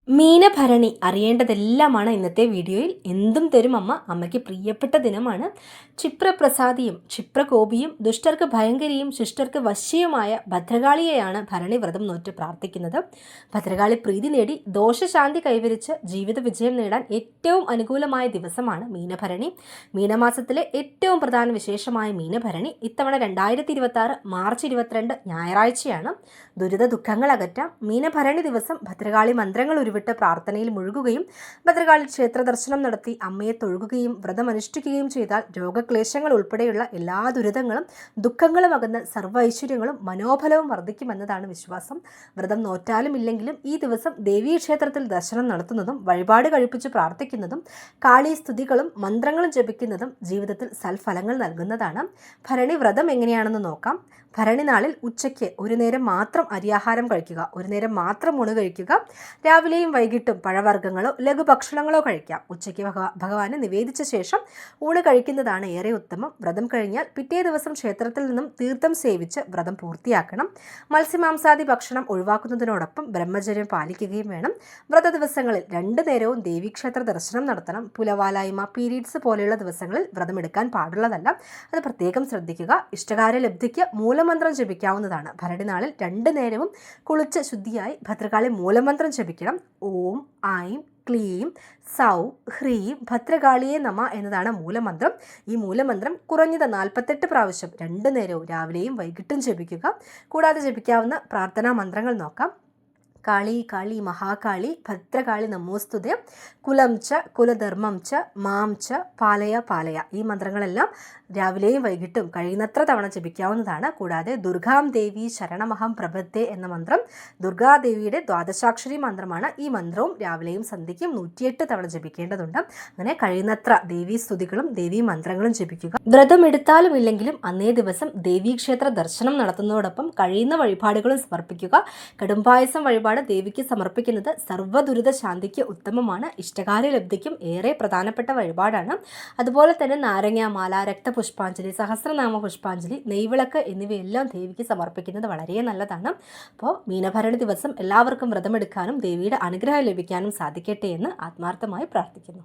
മീനഭരണി അറിയേണ്ടതെല്ലാമാണ് ഇന്നത്തെ വീഡിയോയിൽ. എന്തും തരും അമ്മ. അമ്മയ്ക്ക് പ്രിയപ്പെട്ട ദിനമാണ്. ക്ഷിപ്രപ്രസാദിയും ക്ഷിപ്രകോപിയും ദുഷ്ടർക്ക് ഭയങ്കരിയും ശിഷ്ടർക്ക് വശ്യയുമായ ഭദ്രകാളിയെയാണ് ഭരണി വ്രതം നോറ്റ് പ്രാർത്ഥിക്കുന്നത്. ഭദ്രകാളി പ്രീതി നേടി ദോഷശാന്തി കൈവരിച്ച് ജീവിത വിജയം നേടാൻ ഏറ്റവും അനുകൂലമായ ദിവസമാണ് മീനഭരണി. മീനമാസത്തിലെ ഏറ്റവും പ്രധാന വിശേഷമായ മീനഭരണി ഇത്തവണ 2026 മാർച്ച് 22 ഞായറാഴ്ചയാണ്. ദുരിത ദുഃഖങ്ങൾ അകറ്റാം. മീനഭരണി ദിവസം ഭദ്രകാളി മന്ത്രങ്ങൾ ഉരുവിട്ട് പ്രാർത്ഥനയിൽ മുഴുകുകയും ഭദ്രകാളി ക്ഷേത്ര ദർശനം നടത്തി അമ്മയെ തൊഴുകുകയും വ്രതമനുഷ്ഠിക്കുകയും ചെയ്താൽ രോഗക്ലേശങ്ങൾ ഉൾപ്പെടെയുള്ള എല്ലാ ദുരിതങ്ങളും ദുഃഖങ്ങളും അകന്ന് സർവ്വ ഐശ്വര്യങ്ങളും മനോബലവും വർദ്ധിക്കുമെന്നതാണ് വിശ്വാസം. വ്രതം നോറ്റാലും ഇല്ലെങ്കിലും ഈ ദിവസം ദേവീക്ഷേത്രത്തിൽ ദർശനം നടത്തുന്നതും വഴിപാട് കഴിപ്പിച്ച് പ്രാർത്ഥിക്കുന്നതും കാളി സ്തുതികളും മന്ത്രങ്ങളും ജപിക്കുന്നതും ജീവിതത്തിൽ സൽഫലങ്ങൾ നൽകുന്നതാണ്. ഭരണി വ്രതം എങ്ങനെയാണെന്ന് നോക്കാം. ഭരണി നാളിൽ ഉച്ചയ്ക്ക് ഒരു നേരം മാത്രം അരിയാഹാരം കഴിക്കുക, ഒരു നേരം മാത്രം ഊണ് കഴിക്കുക. രാവിലെയും വൈകിട്ടും പഴവർഗ്ഗങ്ങളോ ലഘുഭക്ഷണങ്ങളോ കഴിക്കാം. ഉച്ചയ്ക്ക് ഭഗവാന് നിവേദിച്ച ശേഷം ഊണ് കഴിക്കുന്നതാണ് ഏറെ ഉത്തമം. വ്രതം കഴിഞ്ഞാൽ പിറ്റേ ദിവസം ക്ഷേത്രത്തിൽ നിന്നും തീർത്ഥം സേവിച്ച് വ്രതം പൂർത്തിയാക്കണം. മത്സ്യമാംസാദി ഭക്ഷണം ഒഴിവാക്കുന്നതിനോടൊപ്പം ബ്രഹ്മചര്യം പാലിക്കുകയും വേണം. വ്രത ദിവസങ്ങളിൽ 2 നേരവും ദേവീക്ഷേത്ര ദർശനം നടത്തണം. പുലവാലായ്മ, പീരീഡ്സ് പോലെയുള്ള ദിവസങ്ങളിൽ വ്രതമെടുക്കാൻ പാടുള്ളതല്ല. അത് പ്രത്യേകം ശ്രദ്ധിക്കുക. ഇഷ്ടകാര്യ ലബ്ധിക്ക് മൂലമന്ത്രം ജപിക്കാവുന്നതാണ്. ഭരണി നാളിൽ 2 നേരവും കുളിച്ച് ശുദ്ധിയായി ഭദ്രകാളി മൂലമന്ത്രം ജപിക്കണം. ഓം ഐം ക്ലീം സൗ ഹ്രീം ഭദ്രകാളിയെ നമ എന്നതാണ് മൂലമന്ത്രം. ഈ മൂലമന്ത്രം കുറഞ്ഞത് 48 പ്രാവശ്യം 2 നേരവും രാവിലെയും വൈകിട്ടും ജപിക്കുക. കൂടാതെ ജപിക്കാവുന്ന പ്രാർത്ഥനാ മന്ത്രങ്ങൾ നോക്കാം. കാളി കാളി മഹാകാളി ഭദ്രകാളി നമോസ്തുതേ, കുലം ച കുലധർമ്മം ച മാം ച പാലയ പാലയ. ഈ മന്ത്രങ്ങളെല്ലാം രാവിലെയും വൈകിട്ടും കഴിയുന്നത്ര തവണ ജപിക്കാവുന്നതാണ്. കൂടാതെ ദുർഗാം ദേവി ശരണമഹം പ്രപദ്യേ എന്ന മന്ത്രം ദുർഗാദേവിയുടെ ദ്വാദശാക്ഷരി മന്ത്രമാണ്. ഈ മന്ത്രവും രാവിലെയും സന്ധ്യയ്ക്കും 108 തവണ ജപിക്കേണ്ടതുണ്ട്. അങ്ങനെ കഴിയുന്നത്ര ദേവീ സ്തുതികളും ദേവീ മന്ത്രങ്ങളും ജപിക്കുക. വ്രതം എടുത്താലും ഇല്ലെങ്കിലും അന്നേ ദിവസം ദേവീക്ഷേത്ര ദർശനം നടത്തുന്നതോടൊപ്പം കഴിയുന്ന വഴിപാടുകളും സമർപ്പിക്കുക. കടുംപായസം വഴിപാട് ദേവിക്ക് സമർപ്പിക്കുന്നത് സർവ്വദുരിത ശാന്തിക്ക് ഉത്തമമാണ്. ഇഷ്ടകാര്യ ലബ്ധിക്കും ഏറെ പ്രധാനപ്പെട്ട വഴിപാടാണ്. അതുപോലെ തന്നെ നാരങ്ങാമാല, രക്തപുഷ്പാഞ്ജലി, സഹസ്രനാമ പുഷ്പാഞ്ജലി, നെയ്വിളക്ക് എന്നിവയെല്ലാം ദേവിക്ക് സമർപ്പിക്കുന്നത് വളരെ നല്ലതാണ്. അപ്പോൾ മീനഭരണി ദിവസം എല്ലാവർക്കും വ്രതമെടുക്കാനും ദേവിയുടെ അനുഗ്രഹം ലഭിക്കാനും സാധിക്കട്ടെ എന്ന് ആത്മാർത്ഥമായി പ്രാർത്ഥിക്കുന്നു.